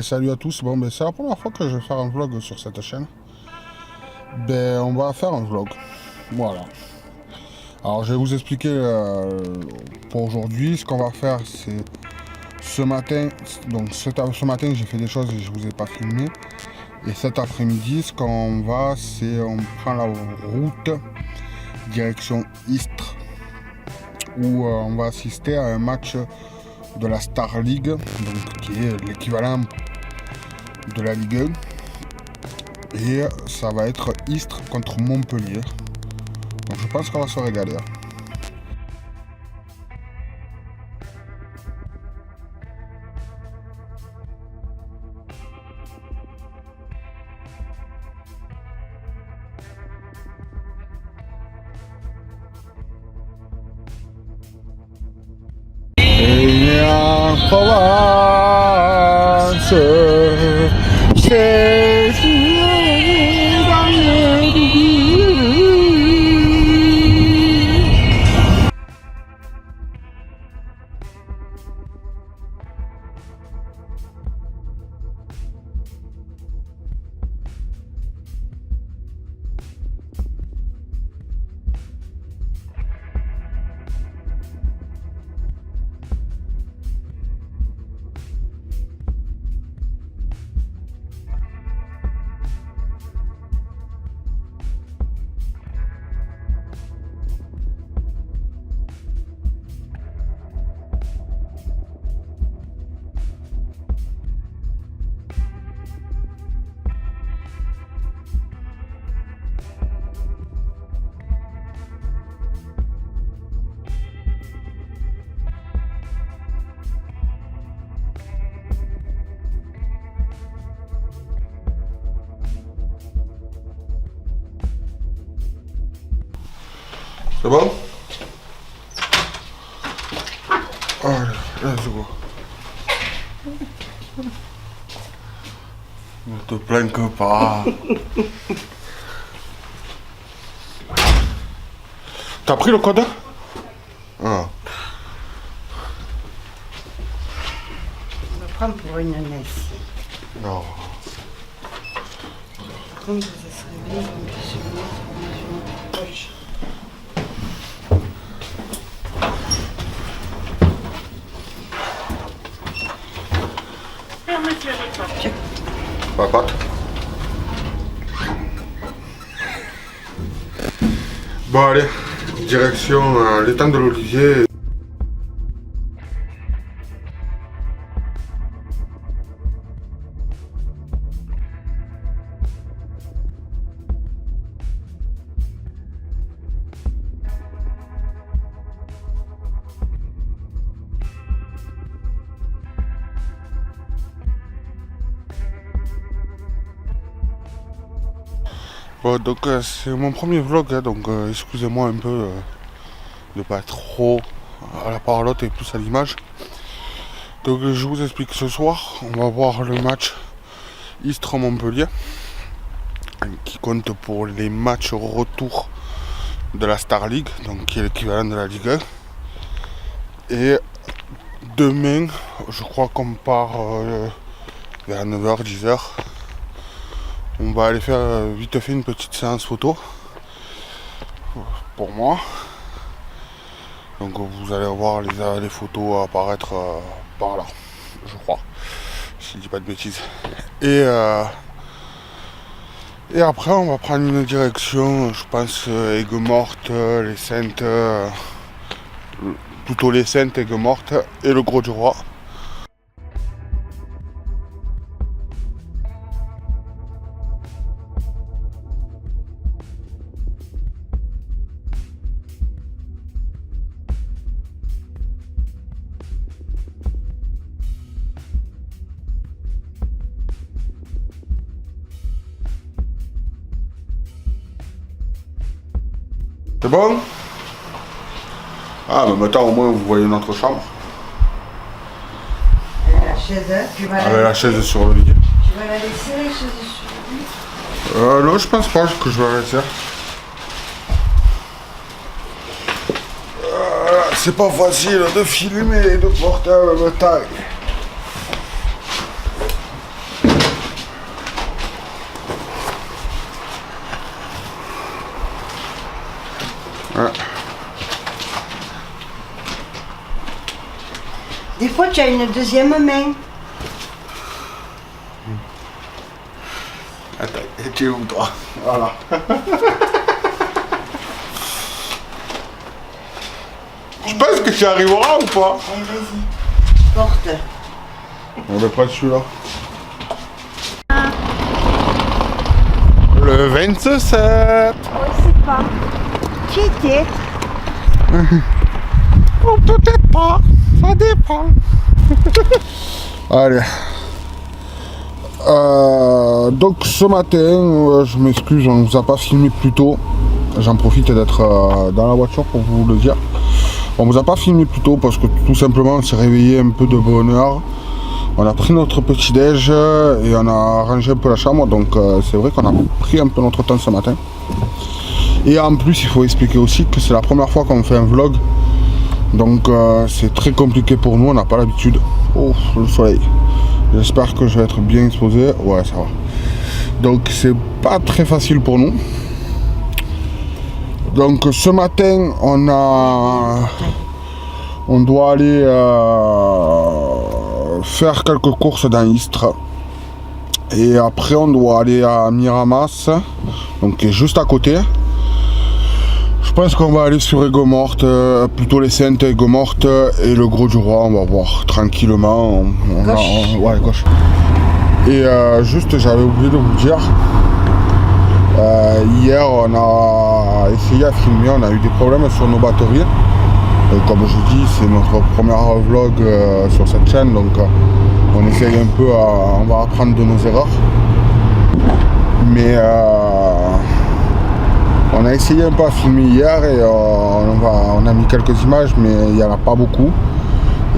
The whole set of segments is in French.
Salut à tous, bon c'est la première fois que je vais faire un vlog sur cette chaîne. On va faire un vlog, voilà. Alors je vais vous expliquer pour aujourd'hui, ce qu'on va faire c'est ce matin, donc ce matin j'ai fait des choses et je vous ai pas filmé. Et cet après-midi ce qu'on va c'est on prend la route direction Istres où on va assister à un match de la Star League, donc, qui est l'équivalent de la Ligue 1. Et ça va être Istres contre Montpellier. Donc je pense qu'on va se régaler. Et en Provence, c'est dans le C'est bon? Allez, let's go. Ne te plains que pas. T'as pris le code? Ah. On va prendre pour une Nessie. Non. Comme ça serait bien qu'on puisse se mettre sur notre poche. Pas pâte. Bon allez, direction l'étang de l'Olivier. Bon, donc c'est mon premier vlog, hein, donc excusez-moi un peu de pas trop à la parlotte et plus à l'image. Donc je vous explique, ce soir on va voir le match Istres-Montpellier qui compte pour les matchs retour de la Star League, donc qui est l'équivalent de la Ligue 1. Et demain je crois qu'on part vers 9h, 10h. On va aller faire vite fait une petite séance photo pour moi. Donc vous allez voir les photos apparaître par là, je crois, si je dis pas de bêtises. Et après on va prendre une direction, je pense Aigues-Mortes, les Saintes, plutôt les Saintes, Aigues-Mortes et le Gros du Roi. C'est bon? Ah, mais maintenant au moins vous voyez notre chambre. Et la chaise, tu vas Avec la chaise sur le lit. Tu vas la laisser la chaise sur le lit? Non, je pense pas que je vais la laisser. C'est pas facile de filmer de porter à la même taille. Ouais. Des fois, tu as une deuxième main. Attends, tu es où toi? Voilà. Tu penses que tu arriveras ou pas? Allez, vas-y. Porte. On va pas celui-là. Le 27. On ne sait pas. Qui était? Oh, peut-être pas. Ça dépend. Allez. Donc ce matin, je m'excuse, on ne vous a pas filmé plus tôt. J'en profite d'être dans la voiture pour vous le dire. On ne vous a pas filmé plus tôt parce que tout simplement on s'est réveillé un peu de bonne heure. On a pris notre petit déj et on a rangé un peu la chambre. Donc c'est vrai qu'on a pris un peu notre temps ce matin. Et en plus il faut expliquer aussi que c'est la première fois qu'on fait un vlog. Donc c'est très compliqué pour nous, on n'a pas l'habitude. Oh le soleil. J'espère que je vais être bien exposé. Ouais, ça va. Donc c'est pas très facile pour nous. Donc ce matin on doit aller faire quelques courses dans Istres. Et après on doit aller à Miramas, donc qui est juste à côté. Je pense qu'on va aller sur Aigues-Mortes, plutôt les Saintes, Aigues-Mortes et le Gros du Roi, on va voir tranquillement. Ouais, gauche. Et juste, j'avais oublié de vous dire, hier on a essayé à filmer, on a eu des problèmes sur nos batteries. Comme je dis, c'est notre premier vlog sur cette chaîne, donc on essaye un peu, on va apprendre de nos erreurs. Mais on a essayé un peu à filmer hier et on a mis quelques images, mais il n'y en a pas beaucoup.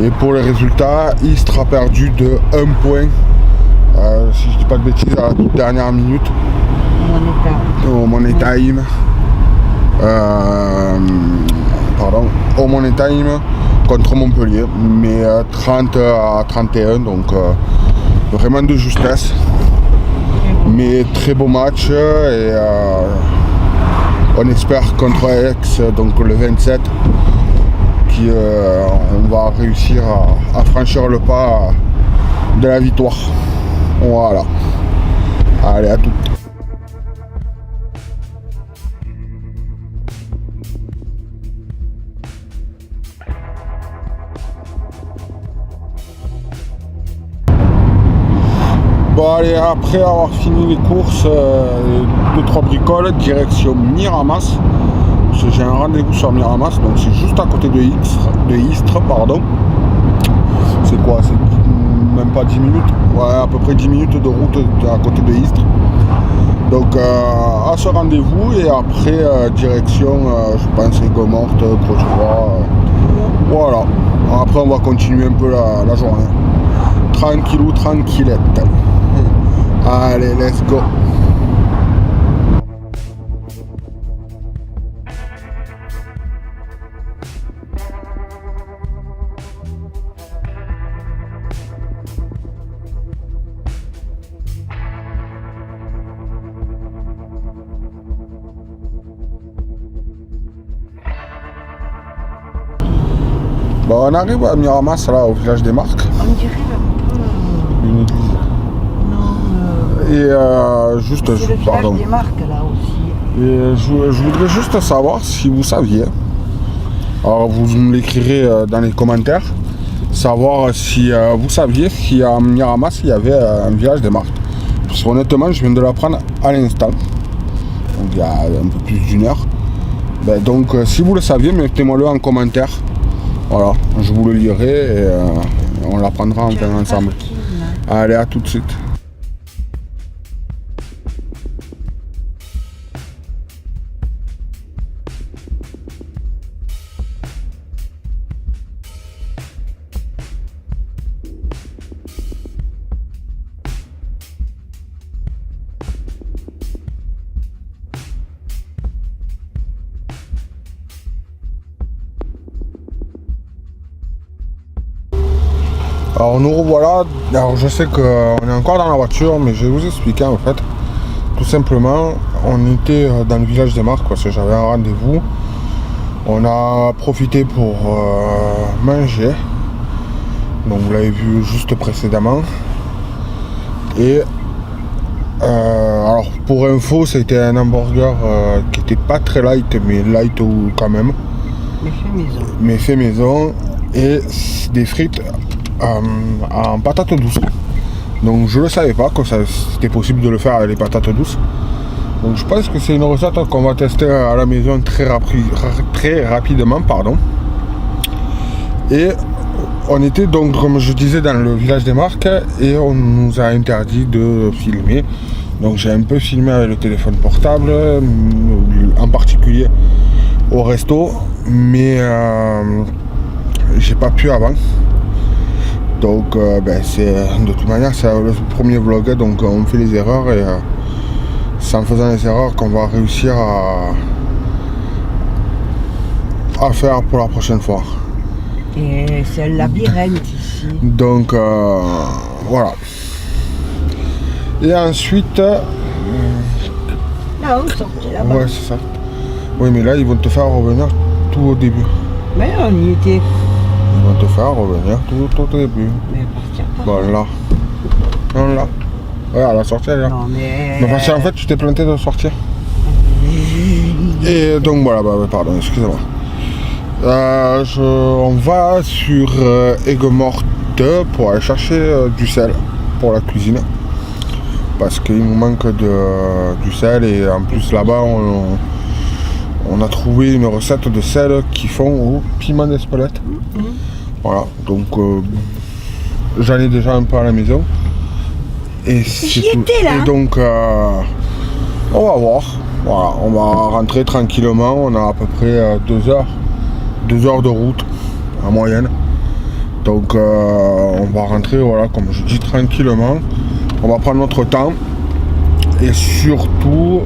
Et pour les résultats, Istres a perdu de 1 point, si je dis pas de bêtises, à la toute dernière minute. Au Money Time. Au Money Time contre Montpellier, mais 30 à 31, donc vraiment de justesse. Mais très beau match et on espère contre Aix, donc le 27, qu'on va réussir à franchir le pas de la victoire. Voilà. Allez, à tout. Bon allez, après avoir fini les courses, 2-3 bricoles, direction Miramas. Parce que j'ai un rendez-vous sur Miramas, donc c'est juste à côté de Istres, pardon. C'est quoi? C'est même pas 10 minutes? Ouais, à peu près 10 minutes de route à côté de Istres. Donc à ce rendez-vous et après direction, je pense, Aigues-Mortes, Gros du Roi. Voilà. Après on va continuer un peu la journée. Tranquillou, tranquillette. Allez, let's go. Bon, on arrive à Miramas, là, au village des Marques. On dirait un peu... Une église. Non, Et juste, c'est le village des Marques, là, aussi. Et je voudrais juste savoir si vous saviez, alors vous me l'écrirez dans les commentaires, savoir si vous saviez si à Miramas il y avait un village des Marques. Parce qu'honnêtement, je viens de l'apprendre à l'instant, donc il y a un peu plus d'une heure. Ben, donc si vous le saviez, mettez-moi-le en commentaire. Voilà, je vous le lirai et on l'apprendra enfin ensemble. Allez, à tout de suite. Alors nous revoilà, alors je sais qu'on est encore dans la voiture, mais je vais vous expliquer en fait. Tout simplement, on était dans le village des Marques parce que j'avais un rendez-vous. On a profité pour manger. Donc vous l'avez vu juste précédemment. Et alors pour info, c'était un hamburger qui était pas très light, mais light quand même. Mais fait maison. Mais fait maison. Et des frites en patates douces. Donc je le savais pas que c'était possible de le faire avec les patates douces. Donc je pense que c'est une recette qu'on va tester à la maison très rapidement. Pardon. Et on était donc, comme je disais, dans le village des marques et on nous a interdit de filmer. Donc j'ai un peu filmé avec le téléphone portable, en particulier au resto, mais j'ai pas pu avant. Donc de toute manière c'est le premier vlog, donc on fait les erreurs et c'est en faisant les erreurs qu'on va réussir à faire pour la prochaine fois. Et c'est un labyrinthe ici. Donc voilà. Et ensuite... Là, on sortait là-bas. Ouais, c'est ça. Oui, mais là, ils vont te faire revenir tout au début. Mais on y était. Ils vont te faire revenir tout au début. Mais partir pas. Bon, là. Non, là. Ouais, la sortie, elle est là. Non, mais... Mais parce qu'en fait, tu t'es planté de sortir. Et donc, voilà, pardon, excusez-moi. On va sur Aigues-Mortes pour aller chercher du sel pour la cuisine. Parce qu'il nous manque du sel et en plus là-bas on a trouvé une recette de sel qui font au piment d'Espelette. Voilà, donc j'en ai déjà un peu à la maison. Et c'est tout. Et donc on va voir. Voilà, on va rentrer tranquillement. On a à peu près 2 heures de route en moyenne. Donc on va rentrer, voilà, comme je dis, tranquillement. On va prendre notre temps et surtout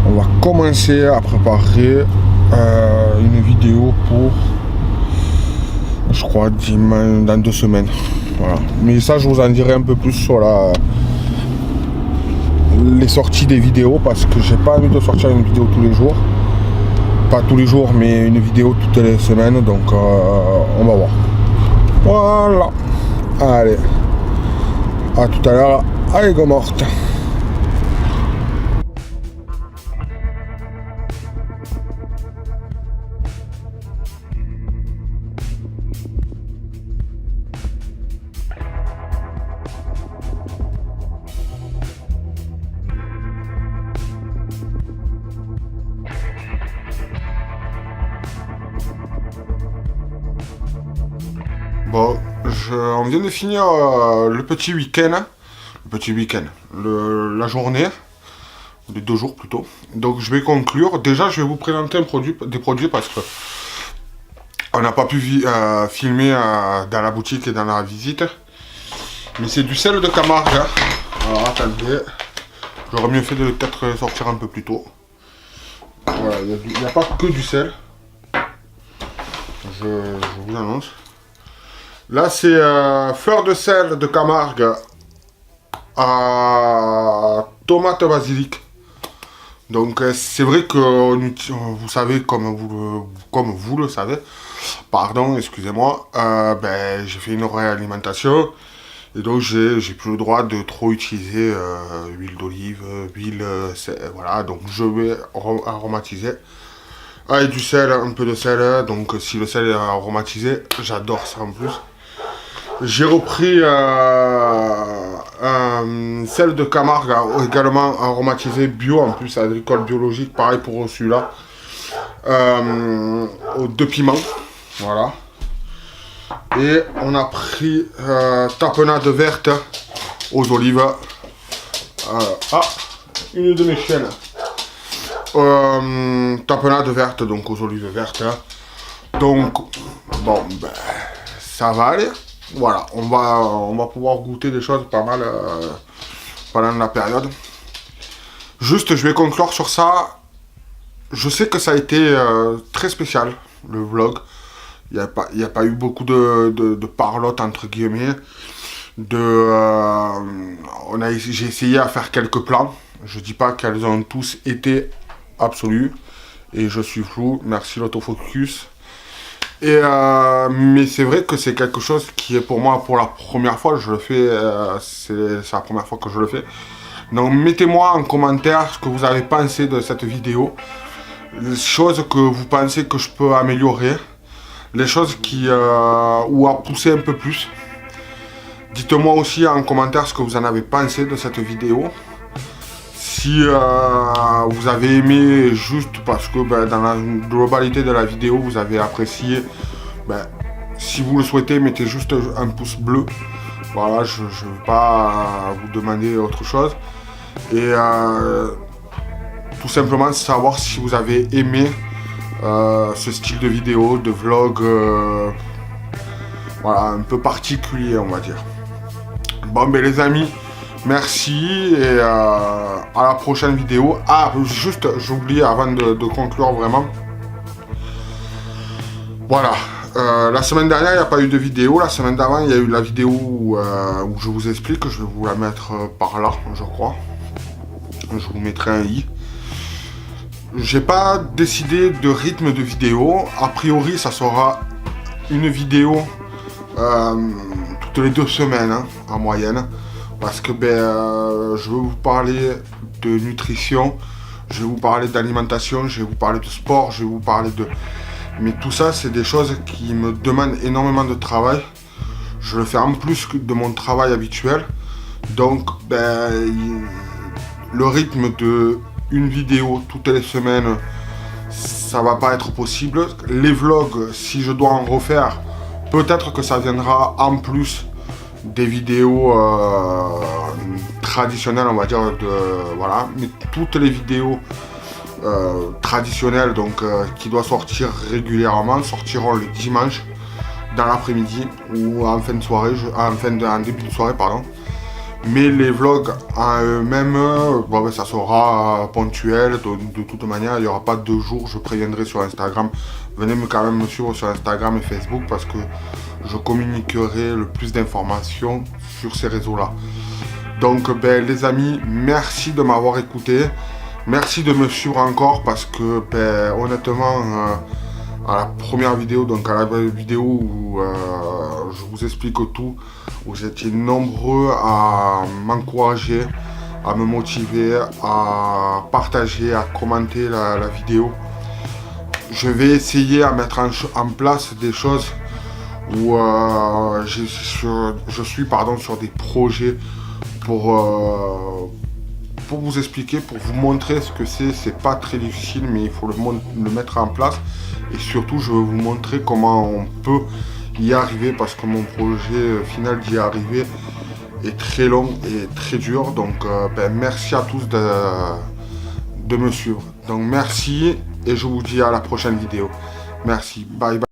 on va commencer à préparer une vidéo pour, je crois, dans 2 semaines. Voilà. Mais ça, je vous en dirai un peu plus sur les sorties des vidéos parce que j'ai pas envie de sortir une vidéo tous les jours. Pas tous les jours, mais une vidéo toutes les semaines. Donc on va voir. Voilà. Allez. A tout à l'heure à Aigues-Mortes. Bon, on vient de finir le petit week-end. La journée, les 2 jours plutôt. Donc je vais conclure. Déjà, je vais vous présenter des produits parce que on n'a pas pu filmer dans la boutique et dans la visite. Mais c'est du sel de Camargue. Alors attendez, j'aurais mieux fait de peut-être sortir un peu plus tôt. Voilà, il n'y a pas que du sel. Je vous annonce. Là, c'est fleur de sel de Camargue à tomate basilic. Donc, c'est vrai que vous savez, comme vous le savez, pardon, excusez-moi, j'ai fait une réalimentation et donc j'ai plus le droit de trop utiliser huile d'olive, voilà. Donc, je vais aromatiser avec du sel, un peu de sel. Donc, si le sel est aromatisé, j'adore ça en plus. J'ai repris un sel de Camargue, également aromatisé bio, en plus agricole biologique, pareil pour celui-là. Aux 2 piments, voilà. Et on a pris tapenade verte aux olives. Une de mes chiennes. Tapenade verte, donc aux olives vertes. Donc, bon, ça va aller. Voilà, on va pouvoir goûter des choses pas mal pendant la période. Juste, je vais conclure sur ça. Je sais que ça a été très spécial, le vlog. Il n'y a pas eu beaucoup de parlotte, entre guillemets. J'ai essayé à faire quelques plans. Je dis pas qu'elles ont tous été absolues. et je suis flou. Merci l'autofocus. Mais c'est vrai que c'est quelque chose qui est pour moi pour la première fois. Je le fais, c'est la première fois que je le fais. Donc mettez-moi en commentaire ce que vous avez pensé de cette vidéo. Les choses que vous pensez que je peux améliorer. Les choses ou à pousser un peu plus. Dites-moi aussi en commentaire ce que vous en avez pensé de cette vidéo. Si vous avez aimé juste parce que dans la globalité de la vidéo vous avez apprécié, si vous le souhaitez, mettez juste un pouce bleu. Voilà, je ne vais pas vous demander autre chose. Et tout simplement savoir si vous avez aimé ce style de vidéo, de vlog, voilà, un peu particulier on va dire. Bon les amis, merci et à la prochaine vidéo. Ah juste, j'oublie avant de conclure vraiment. Voilà, la semaine dernière il n'y a pas eu de vidéo, la semaine d'avant il y a eu la vidéo où je vous explique, je vais vous la mettre par là je crois. Je vous mettrai un i. J'ai pas décidé de rythme de vidéo, a priori ça sera une vidéo toutes les 2 semaines hein, en moyenne. Parce que je vais vous parler de nutrition, je vais vous parler d'alimentation, je vais vous parler de sport, je vais vous parler de... Mais tout ça, c'est des choses qui me demandent énormément de travail. Je le fais en plus de mon travail habituel. Donc, le rythme de une vidéo toutes les semaines, ça va pas être possible. Les vlogs, si je dois en refaire, peut-être que ça viendra en plus des vidéos traditionnelles, on va dire, voilà. Mais toutes les vidéos traditionnelles, donc qui doivent sortir régulièrement, sortiront le dimanche dans l'après-midi ou en fin de soirée, en début de soirée, pardon. Mais les vlogs en eux-mêmes, ça sera ponctuel, de toute manière, il n'y aura pas 2 jours, je préviendrai sur Instagram. Venez quand même me suivre sur Instagram et Facebook parce que je communiquerai le plus d'informations sur ces réseaux-là. Donc les amis, merci de m'avoir écouté. Merci de me suivre encore parce que honnêtement, à la première vidéo, donc à la vidéo où je vous explique tout, vous étiez nombreux à m'encourager, à me motiver, à partager, à commenter la vidéo. Je vais essayer à mettre en place des choses où je suis sur des projets pour vous expliquer, pour vous montrer ce que c'est pas très difficile, mais il faut le mettre en place. Et surtout, je vais vous montrer comment on peut y arriver, parce que mon projet final d'y arriver est très long et très dur. Donc, merci à tous de me suivre. Donc, merci et je vous dis à la prochaine vidéo. Merci, bye bye.